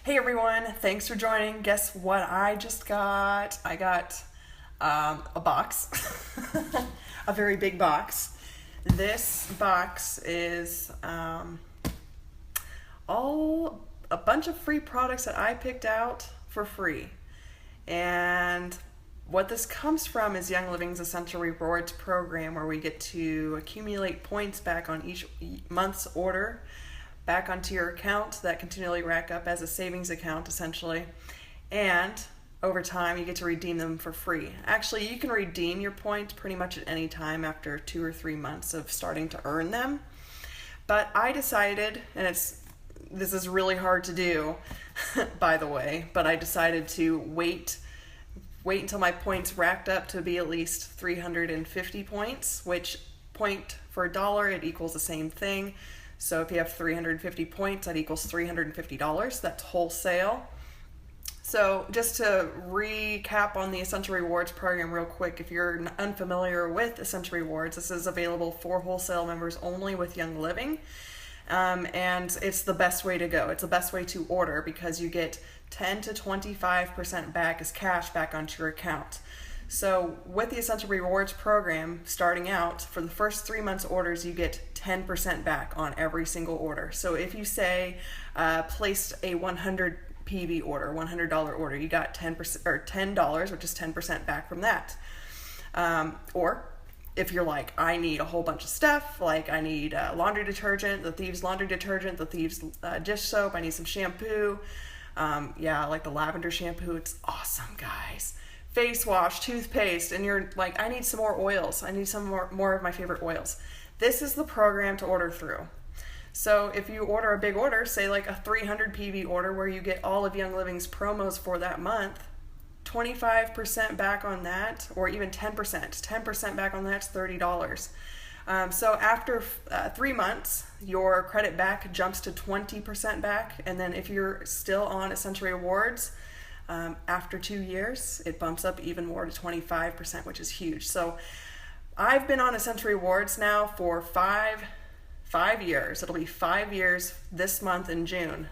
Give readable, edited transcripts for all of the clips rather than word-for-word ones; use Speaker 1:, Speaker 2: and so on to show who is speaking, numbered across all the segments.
Speaker 1: Hey everyone, thanks for joining. Guess what I just got? I got a box, a very big box. This box is all a bunch of free products that I picked out for free. And what this comes from is Young Living's Essential Rewards program, where we get to accumulate points back on each month's order back onto your account that continually rack up as a savings account essentially, and over time you get to redeem them for free. Actually, you can redeem your points pretty much at any time after 2 or 3 months of starting to earn them, but I decided, and this is really hard to do by the way, but I decided to wait until my points racked up to be at least 350 points, which point for $1, it equals the same thing. So if you have 350 points, that equals $350. That's wholesale. So just to recap on the Essential Rewards program real quick, if you're unfamiliar with Essential Rewards, this is available for wholesale members only with Young Living. And it's the best way to go. It's the best way to order because you get 10 to 25% back as cash back onto your account. So with the Essential Rewards program, starting out, for the first 3 months orders, you get 10% back on every single order. So if you say placed a 100 PV order, $100 order, you got 10% or $10, which is 10% back from that. Or if you're like, I need a whole bunch of stuff, like I need laundry detergent, the Thieves laundry detergent, the Thieves dish soap, I need some shampoo. Yeah, I like the lavender shampoo. It's awesome, guys. Face wash, toothpaste, and you're like, I need some more oils. I need some more of my favorite oils. This is the program to order through. So if you order a big order, say like a 300 PV order where you get all of Young Living's promos for that month, 25% back on that, or even 10% back on that's $30. So after 3 months, your credit back jumps to 20% back, and then if you're still on Essential Rewards, after 2 years, it bumps up even more to 25%, which is huge. So I've been on Essential Rewards now for five years. It'll be 5 years this month in June.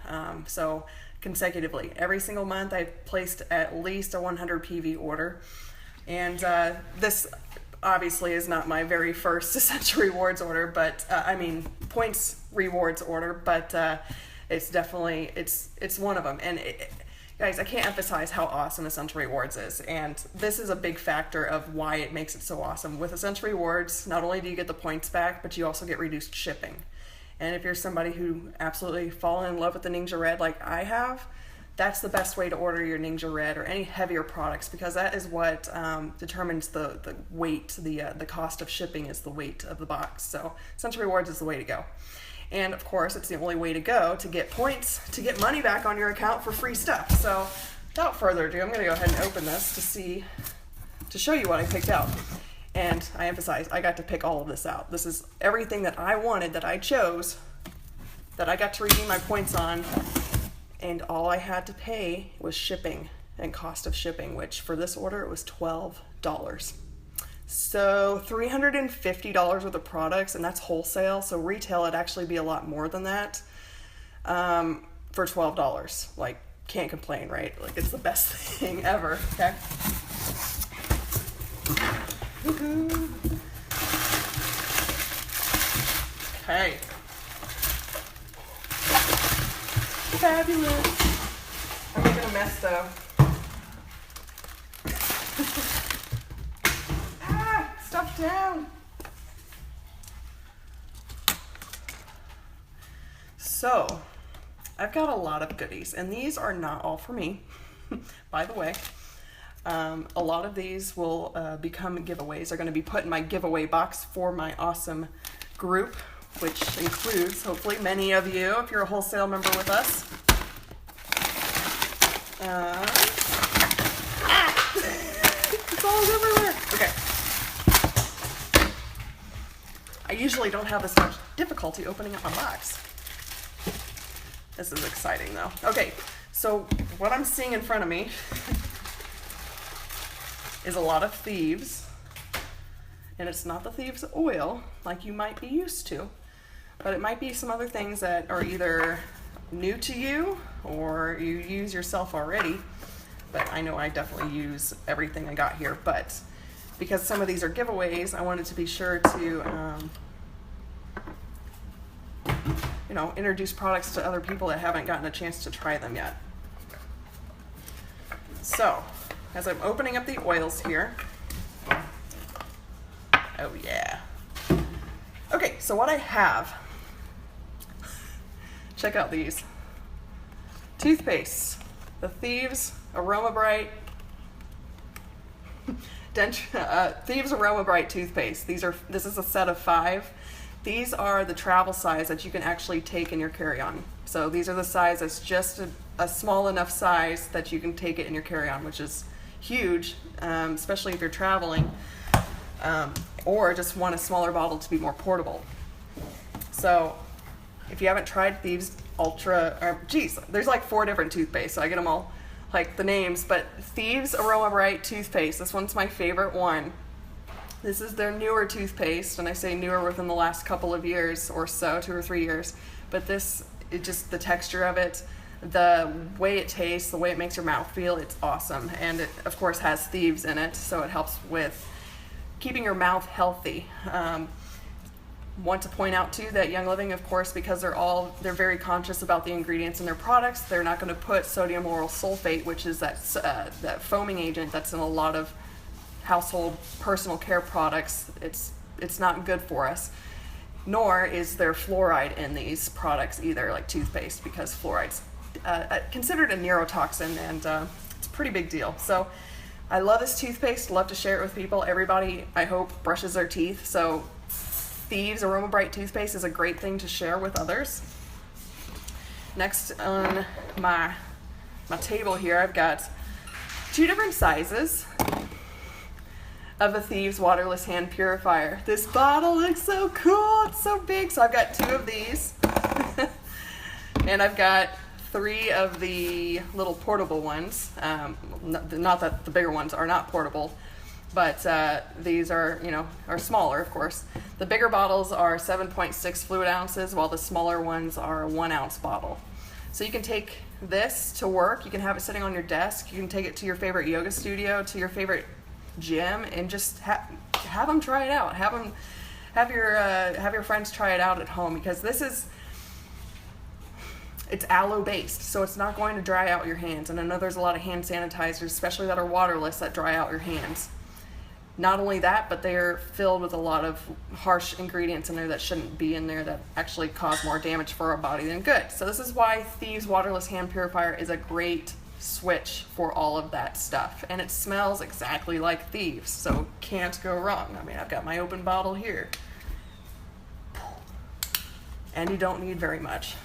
Speaker 1: So consecutively, every single month I've placed at least a 100 PV order. And this obviously is not my very first Essential Rewards order, but points rewards order, but it's definitely, it's one of them. And guys, I can't emphasize how awesome Essential Rewards is, and this is a big factor of why it makes it so awesome. With Essential Rewards, not only do you get the points back, but you also get reduced shipping. And if you're somebody who absolutely fallen in love with the Ninja Red like I have, that's the best way to order your Ninja Red or any heavier products, because that is what determines the weight, the cost of shipping is the weight of the box. So Essential Rewards is the way to go. And of course, it's the only way to go to get points, to get money back on your account for free stuff. So without further ado, I'm going to go ahead and open this to show you what I picked out. And I emphasize, I got to pick all of this out. This is everything that I wanted, that I chose, that I got to redeem my points on. And all I had to pay was shipping and cost of shipping, which for this order, it was $12. So $350 worth of products, and that's wholesale. So retail, it'd actually be a lot more than that for $12. Like, can't complain, right? Like, it's the best thing ever, okay? Woohoo. Okay. Fabulous. I'm making a mess, though. Stuff down. So, I've got a lot of goodies, and these are not all for me, by the way. A lot of these will become giveaways. They're going to be put in my giveaway box for my awesome group, which includes, hopefully, many of you, if you're a wholesale member with us. It's all everywhere. Okay. I usually don't have this much difficulty opening up my box. This is exciting though. Okay, so what I'm seeing in front of me is a lot of Thieves, and it's not the Thieves oil like you might be used to, but it might be some other things that are either new to you or you use yourself already, but I know I definitely use everything I got here, but because some of these are giveaways, I wanted to be sure to you know, introduce products to other people that haven't gotten a chance to try them yet. So, as I'm opening up the oils here, oh yeah. Okay, so what I have, check out these. Toothpaste, the Thieves Aroma Bright, Thieves Aroma Bright toothpaste. This is a set of 5. These are the travel size that you can actually take in your carry-on. So these are the size that's just a small enough size that you can take it in your carry-on, which is huge, especially if you're traveling, or just want a smaller bottle to be more portable. So if you haven't tried Thieves Ultra, or geez, there's like 4 different toothpaste, so I get them all, like the names, but Thieves Aroma Bright toothpaste, this one's my favorite one. This is their newer toothpaste, and I say newer within the last couple of years or so, 2 or 3 years, but this, it just, the texture of it, the way it tastes, the way it makes your mouth feel, it's awesome. And it of course has Thieves in it, so it helps with keeping your mouth healthy. Want to point out too that Young Living, of course, because they're very conscious about the ingredients in their products, they're not going to put sodium lauryl sulfate, which is that foaming agent that's in a lot of household personal care products. It's not good for us. Nor is there fluoride in these products either, like toothpaste, because fluoride's considered a neurotoxin, and it's a pretty big deal. So I love this toothpaste, love to share it with people. Everybody, I hope, brushes their teeth, so Thieves Aroma Bright toothpaste is a great thing to share with others. Next on my table here, I've got 2 different sizes of a Thieves waterless hand purifier. This bottle looks so cool, it's so big. So I've got 2 of these and I've got 3 of the little portable ones. Not that the bigger ones are not portable, but these are, you know, are smaller, of course. The bigger bottles are 7.6 fluid ounces, while the smaller ones are a 1 ounce bottle. So you can take this to work, you can have it sitting on your desk, you can take it to your favorite yoga studio, to your favorite gym, and just have them try it out. Have your friends try it out at home, because it's aloe based, so it's not going to dry out your hands. And I know there's a lot of hand sanitizers, especially that are waterless, that dry out your hands. Not only that, but they're filled with a lot of harsh ingredients in there that shouldn't be in there, that actually cause more damage for our body than good. So this is why Thieves Waterless Hand Purifier is a great switch for all of that stuff. And it smells exactly like Thieves, so can't go wrong. I mean, I've got my open bottle here. And you don't need very much.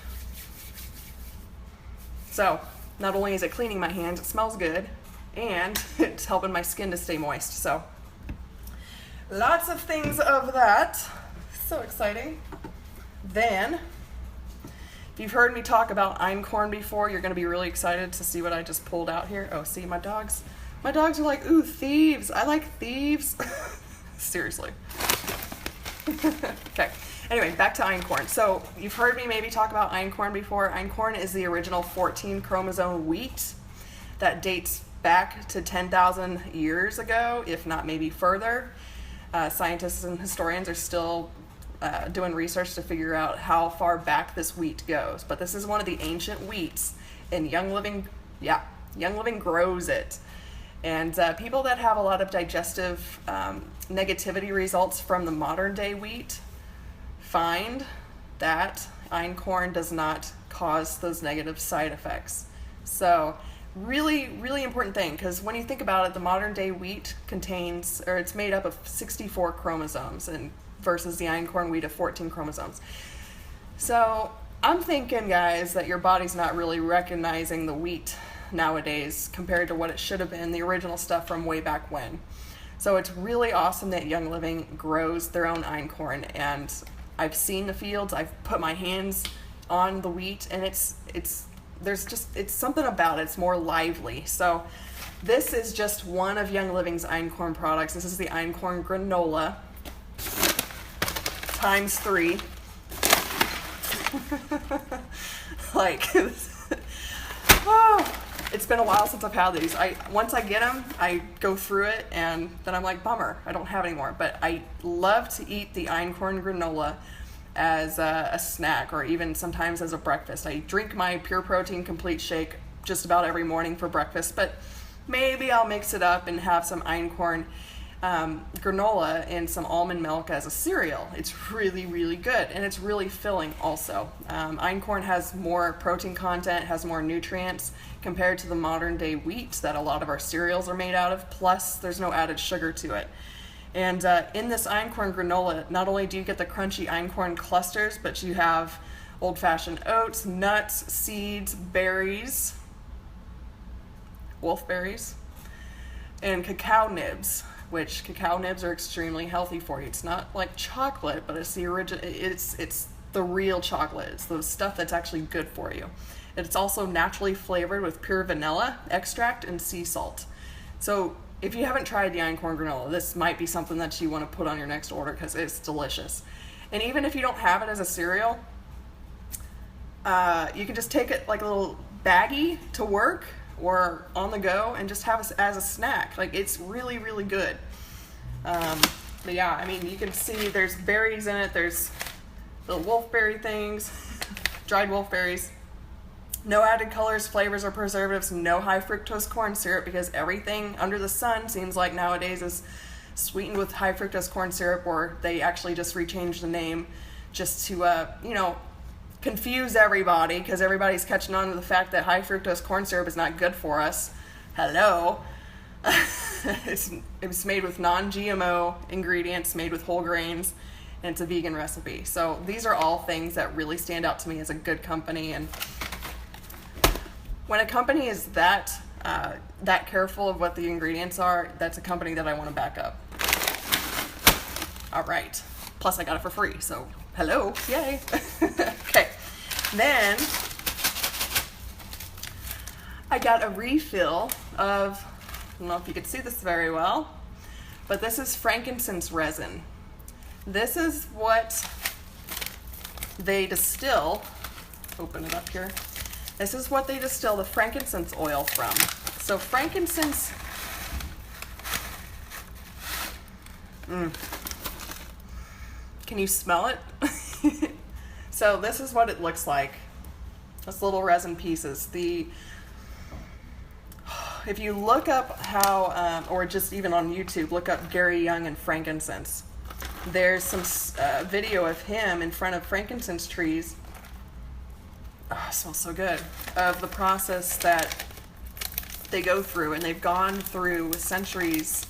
Speaker 1: So not only is it cleaning my hands, it smells good, and it's helping my skin to stay moist. So lots of things of that. So exciting. Then, if you've heard me talk about Einkorn before, you're going to be really excited to see what I just pulled out here. Oh, see, my dogs are like, ooh, Thieves. I like Thieves. Seriously. Okay. Anyway, back to Einkorn. So you've heard me maybe talk about Einkorn before. Einkorn is the original 14 chromosome wheat that dates back to 10,000 years ago, if not maybe further. Scientists and historians are still doing research to figure out how far back this wheat goes. But this is one of the ancient wheats, and Young Living grows it. And people that have a lot of digestive negativity results from the modern day wheat find that Einkorn does not cause those negative side effects. So really, really important thing, because when you think about it, the modern day wheat it's made up of 64 chromosomes and versus the Einkorn wheat of 14 chromosomes. So I'm thinking, guys, that your body's not really recognizing the wheat nowadays compared to what it should have been, the original stuff from way back when. So it's really awesome that Young Living grows their own Einkorn, and I've seen the fields, I've put my hands on the wheat, and it's something about it, it's more lively. So this is just one of Young Living's Einkorn products. This is the Einkorn Granola times 3. Like, oh, it's been a while since I've had these. Once I get them, I go through it, and then I'm like, bummer, I don't have any more. But I love to eat the Einkorn Granola as a snack, or even sometimes as a breakfast. I drink my Pure Protein Complete Shake just about every morning for breakfast, but maybe I'll mix it up and have some Einkorn granola and some almond milk as a cereal. It's really, really good, and it's really filling also. Einkorn has more protein content, has more nutrients compared to the modern day wheat that a lot of our cereals are made out of, plus there's no added sugar to it. And in this Einkorn granola, not only do you get the crunchy Einkorn clusters, but you have old-fashioned oats, nuts, seeds, berries, wolfberries, and cacao nibs, which cacao nibs are extremely healthy for you. It's not like chocolate, but it's the original. It's the real chocolate. It's the stuff that's actually good for you. It's also naturally flavored with pure vanilla extract and sea salt. So if you haven't tried the Einkorn granola, this might be something that you want to put on your next order because it's delicious. And even if you don't have it as a cereal, you can just take it like a little baggie to work or on the go and just have it as a snack. Like, it's really, really good. But yeah, I mean, you can see there's berries in it. There's the wolfberry things, dried wolfberries. No added colors, flavors, or preservatives. No high fructose corn syrup, because everything under the sun seems like nowadays is sweetened with high fructose corn syrup, or they actually just rechange the name just to, confuse everybody, because everybody's catching on to the fact that high fructose corn syrup is not good for us. Hello. It's made with non-GMO ingredients, made with whole grains, and it's a vegan recipe. So these are all things that really stand out to me as a good company. And when a company is that careful of what the ingredients are, that's a company that I want to back up. All right. Plus, I got it for free, so hello, yay. Okay, then I got a refill of, I don't know if you can see this very well, but this is Frankincense Resin. This is what they distill, open it up here. This is what they distill the frankincense oil from. So frankincense, can you smell it? So this is what it looks like. This little resin pieces. If you look up how, or just even on YouTube, look up Gary Young and frankincense. There's some video of him in front of frankincense trees. Oh, it smells so good. Of the process that they go through, and they've gone through centuries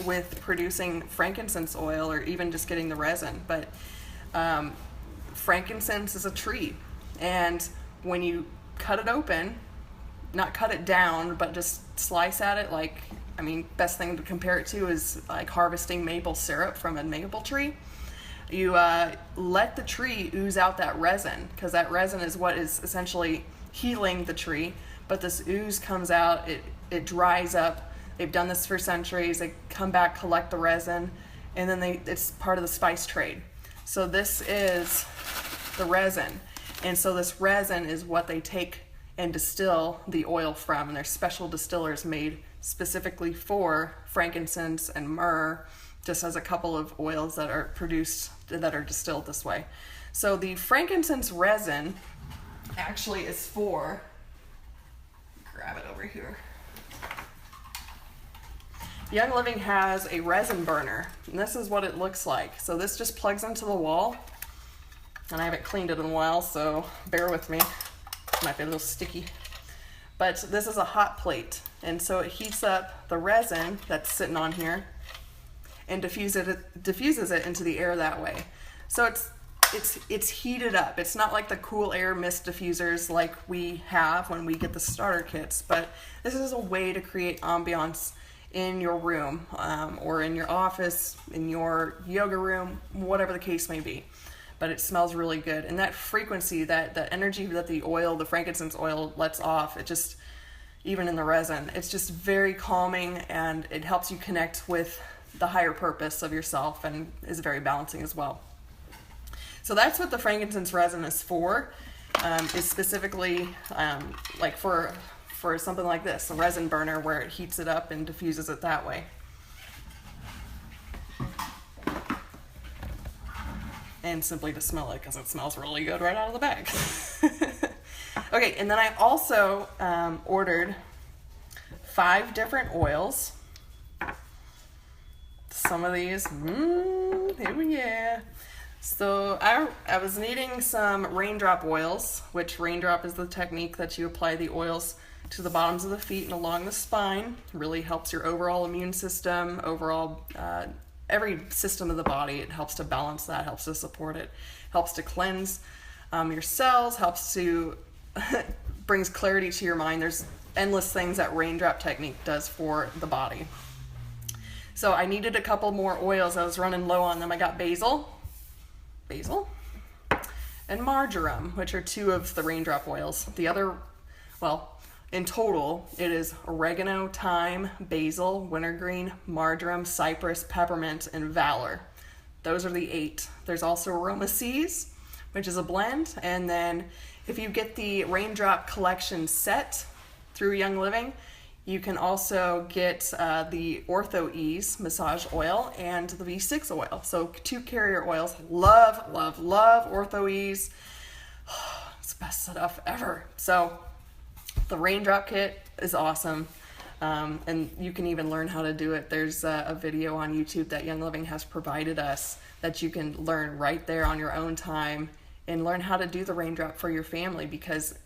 Speaker 1: with producing frankincense oil, or even just getting the resin. But frankincense is a tree, and when you cut it open, not cut it down, but just slice at it, like, I mean, best thing to compare it to is like harvesting maple syrup from a maple tree. You let the tree ooze out that resin, because that resin is what is essentially healing the tree. But this ooze comes out, it dries up. They've done this for centuries. They come back, collect the resin, and then it's part of the spice trade. So this is the resin. And so this resin is what they take and distill the oil from. And there's special distillers made specifically for frankincense and myrrh, just as a couple of oils that are produced, that are distilled this way. So the frankincense resin actually is for, grab it over here. Young Living has a resin burner, and this is what it looks like. So this just plugs into the wall, and I haven't cleaned it in a while, so bear with me. It might be a little sticky. But this is a hot plate, and so it heats up the resin that's sitting on here and diffuses it into the air that way. So it's heated up. It's not like the cool air mist diffusers like we have when we get the starter kits, but this is a way to create ambiance in your room, or in your office, in your yoga room, whatever the case may be. But it smells really good. And that frequency, that energy that the oil, the frankincense oil lets off, it just, even in the resin, it's just very calming, and it helps you connect with the higher purpose of yourself, and is very balancing as well. So that's what the frankincense resin is for. is specifically like for something like this, a resin burner, where it heats it up and diffuses it that way. And simply to smell it, because it smells really good right out of the bag. Okay, and then I also ordered 5 different oils. Some of these, yeah. So I was needing some Raindrop oils, which Raindrop is the technique that you apply the oils to the bottoms of the feet and along the spine. It really helps your overall immune system, overall every system of the body. It helps to balance that, helps to support it, helps to cleanse your cells, helps to brings clarity to your mind. There's endless things that Raindrop technique does for the body. So I needed a couple more oils. I was running low on them. I got basil, and marjoram, which are 2 of the Raindrop oils. The other, well, in total, it is oregano, thyme, basil, wintergreen, marjoram, cypress, peppermint, and valor. Those are the 8. There's also Aroma, which is a blend. And then if you get the Raindrop collection set through Young Living, you can also get the Ortho Ease massage oil and the V6 oil. So 2 carrier oils. Love, love, love Ortho Ease. It's the best stuff ever. So the Raindrop kit is awesome. And you can even learn how to do it. There's a video on YouTube that Young Living has provided us that you can learn right there on your own time and learn how to do the Raindrop for your family, because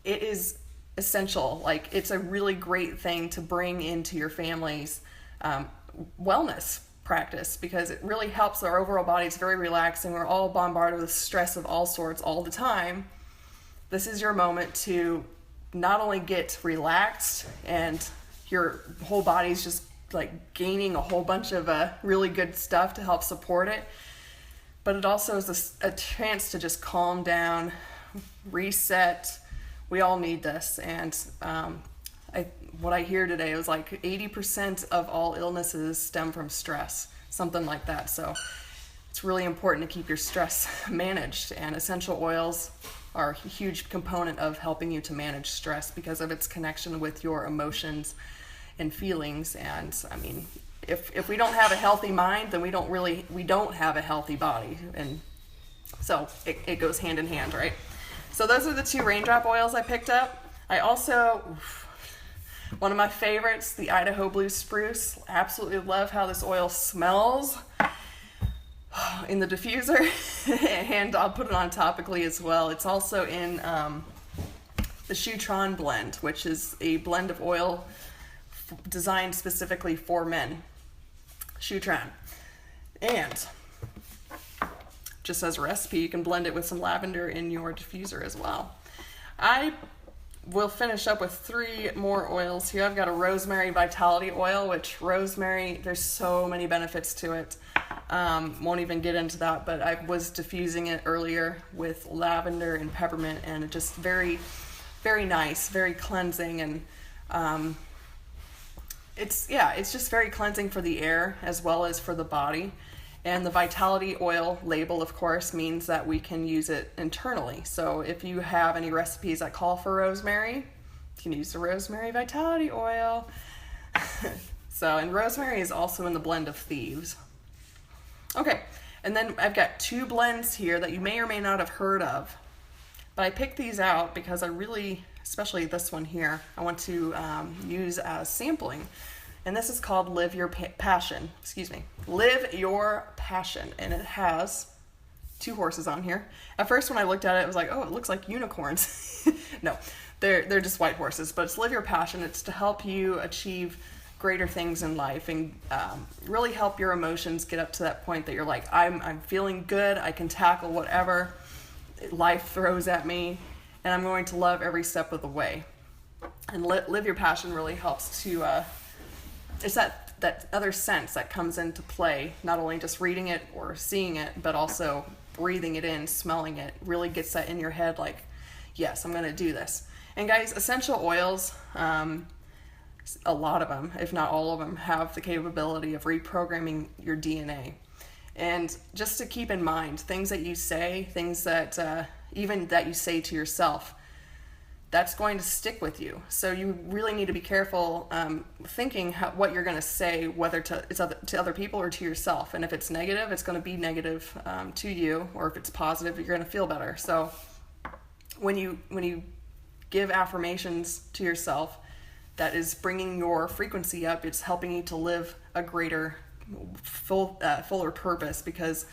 Speaker 1: it is essential. Like, it's a really great thing to bring into your family's wellness practice, because it really helps our overall body. It's very relaxing. We're all bombarded with stress of all sorts all the time. This is your moment to not only get relaxed and your whole body's just like gaining a whole bunch of really good stuff to help support it, but it also is a chance to just calm down, reset. We all need this. And what I hear today was like 80% of all illnesses stem from stress, something like that. So it's really important to keep your stress managed, and essential oils are a huge component of helping you to manage stress because of its connection with your emotions and feelings. And I mean, if we don't have a healthy mind, then we don't have a healthy body. And so it goes hand in hand, right? So those are the 2 Raindrop oils I picked up. I also, one of my favorites, the Idaho Blue Spruce. Absolutely love how this oil smells in the diffuser, and I'll put it on topically as well. It's also in the Shutron blend, which is a blend of oil designed specifically for men. Shutron. And just as a recipe, you can blend it with some lavender in your diffuser as well. I will finish up with 3 more oils here. I've got a rosemary vitality oil, which rosemary, there's so many benefits to it. Won't even get into that, but I was diffusing it earlier with lavender and peppermint, and it just very, very nice, very cleansing. And it's just very cleansing for the air as well as for the body. And the vitality oil label, of course, means that we can use it internally. So if you have any recipes that call for rosemary, you can use the rosemary vitality oil. And rosemary is also in the blend of Thieves. Okay, and then I've got 2 blends here that you may or may not have heard of. But I picked these out because I really, especially this one here, I want to use as sampling. And this is called Live Your Passion. Live Your Passion. And it has 2 horses on here. At first when I looked at it, I was like, oh, it looks like unicorns. No, they're just white horses. But it's Live Your Passion. It's to help you achieve greater things in life and really help your emotions get up to that point that you're like, I'm feeling good. I can tackle whatever life throws at me, and I'm going to love every step of the way. And Live Your Passion really helps to... it's that other sense that comes into play, not only just reading it or seeing it, but also breathing it in, smelling it, really gets that in your head like, yes, I'm going to do this. And guys, essential oils, a lot of them, if not all of them, have the capability of reprogramming your DNA. And just to keep in mind, things that you say, things that even that you say to yourself, that's going to stick with you. So you really need to be careful thinking what you're going to say, whether to other people or to yourself. And if it's negative, it's going to be negative to you, or if it's positive, you're going to feel better. So when you give affirmations to yourself, that is bringing your frequency up. It's helping you to live a greater, fuller purpose, because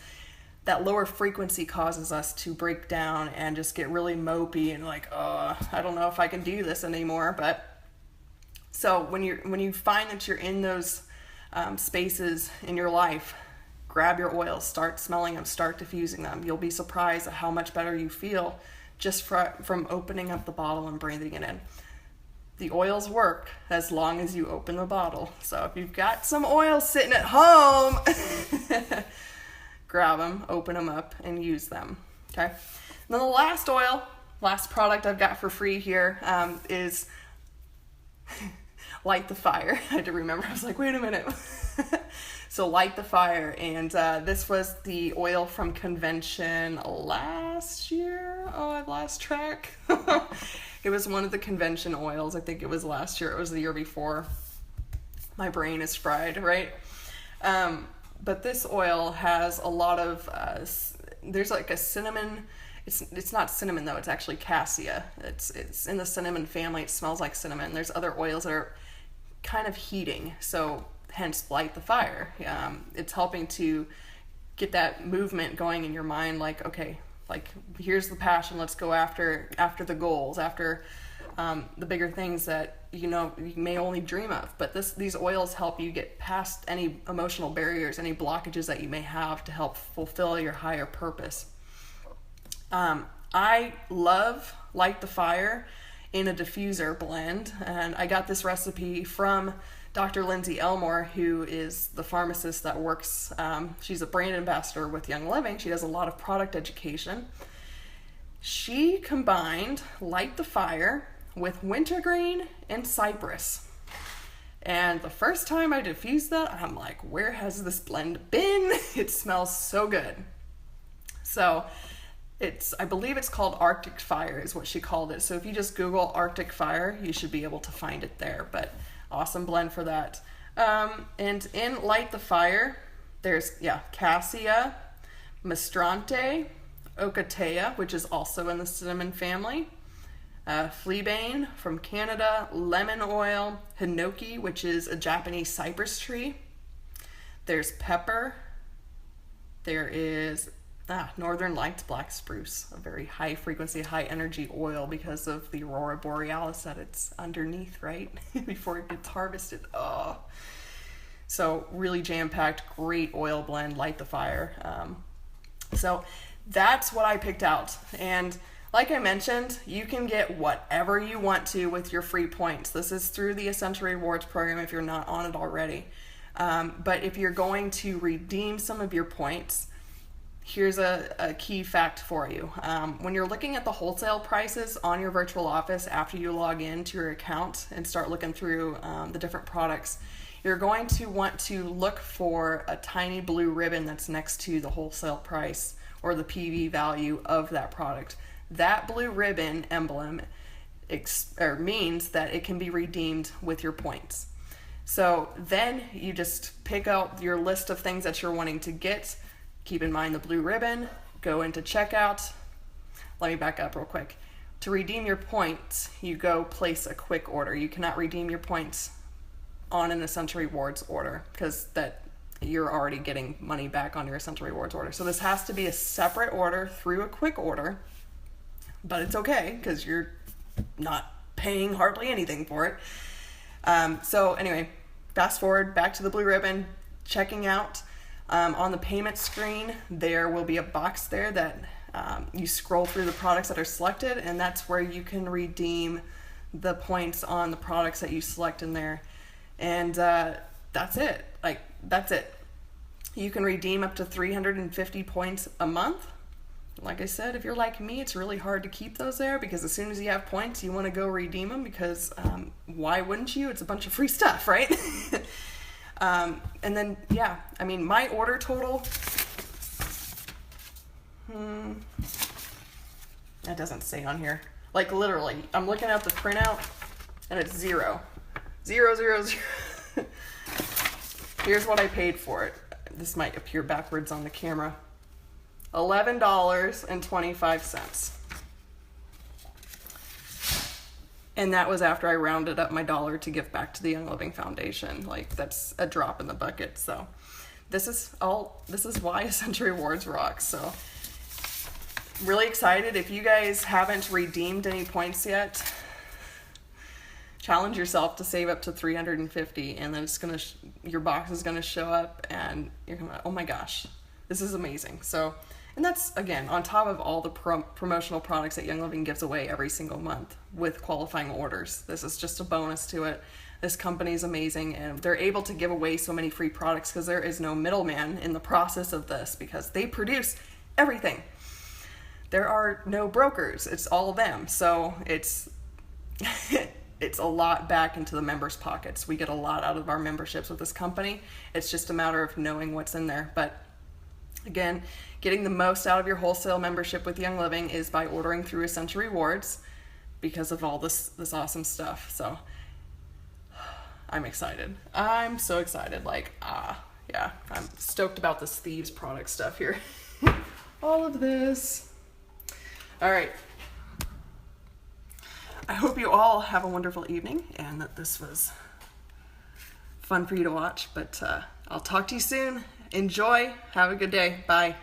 Speaker 1: that lower frequency causes us to break down and just get really mopey and like, oh, I don't know if I can do this anymore. But so when you find that you're in those spaces in your life, grab your oils, start smelling them, start diffusing them. You'll be surprised at how much better you feel just from opening up the bottle and breathing it in. The oils work as long as you open the bottle. So if you've got some oils sitting at home, grab them, open them up, and use them. Okay. And then the last product I've got for free here is Light the Fire. I had to remember. I was like, wait a minute. So Light the Fire, and this was the oil from convention last year. Oh, I've lost track. It was one of the convention oils. I think it was last year. It was the year before. My brain is fried, right? But this oil has a lot of, there's like a cinnamon, it's not cinnamon though, it's actually cassia. It's in the cinnamon family. It smells like cinnamon. There's other oils that are kind of heating, so hence Light the Fire. It's helping to get that movement going in your mind, like, okay, like here's the passion, let's go after the goals, after the bigger things that you may only dream of. But these oils help you get past any emotional barriers, any blockages that you may have, to help fulfill your higher purpose. I love Light the Fire in a diffuser blend, and I got this recipe from Dr. Lindsay Elmore, who is the pharmacist that works, she's a brand ambassador with Young Living. She does a lot of product education. She combined Light the Fire with wintergreen and cypress. And the first time I diffused that, I'm like, where has this blend been? It smells so good. So I believe it's called Arctic Fire is what she called it. So if you just Google Arctic Fire, you should be able to find it there. But awesome blend for that. And in Light the Fire, there's, cassia, mistrante, ocotea, which is also in the cinnamon family, fleabane from Canada, lemon oil, hinoki, which is a Japanese cypress tree. There's pepper. There is Northern Lights black spruce, a very high frequency, high energy oil because of the Aurora Borealis that it's underneath, right? Before it gets harvested. Oh. So really jam-packed, great oil blend, Light the Fire. So that's what I picked out. And like I mentioned, you can get whatever you want to with your free points. This is through the Essential Rewards program if you're not on it already. But if you're going to redeem some of your points, here's a key fact for you. When you're looking at the wholesale prices on your virtual office after you log into your account and start looking through the different products, you're going to want to look for a tiny blue ribbon that's next to the wholesale price or the PV value of that product. That blue ribbon emblem means that it can be redeemed with your points. So then you just pick out your list of things that you're wanting to get. Keep in mind the blue ribbon, go into checkout. Let me back up real quick. To redeem your points, you go place a quick order. You cannot redeem your points on an Essential Rewards order because you're already getting money back on your Essential Rewards order. So this has to be a separate order through a quick order, but it's okay because you're not paying hardly anything for it. So anyway, fast forward back to the blue ribbon, checking out. On the payment screen, there will be a box there that you scroll through the products that are selected, and that's where you can redeem the points on the products that you select in there. And that's it. That's it. You can redeem up to 350 points a month. Like I said, if you're like me, it's really hard to keep those there because as soon as you have points, you want to go redeem them because why wouldn't you? It's a bunch of free stuff, right? And then, my order total, That doesn't say on here. Like literally, I'm looking at the printout and it's 0. 0, 0, 0. Here's what I paid for it. This might appear backwards on the camera. $11.25. And that was after I rounded up my dollar to give back to the Young Living Foundation. Like, that's a drop in the bucket. So this is why Essential Rewards rocks. So really excited. If you guys haven't redeemed any points yet, challenge yourself to save up to $350, and then it's gonna your box is gonna show up and you're gonna, oh my gosh, this is amazing. So, and that's again on top of all the promotional products that Young Living gives away every single month with qualifying orders. This is just a bonus to it. This company is amazing, and they're able to give away so many free products because there is no middleman in the process of this, because they produce everything. There are no brokers. It's all them. So it's it's a lot back into the members' pockets. We get a lot out of our memberships with this company. It's just a matter of knowing what's in there. But again, getting the most out of your wholesale membership with Young Living is by ordering through Essential Rewards because of all this awesome stuff. So I'm excited. I'm so excited. Like, yeah, I'm stoked about this Thieves product stuff here. All of this. All right. I hope you all have a wonderful evening and that this was fun for you to watch, but I'll talk to you soon. Enjoy. Have a good day. Bye.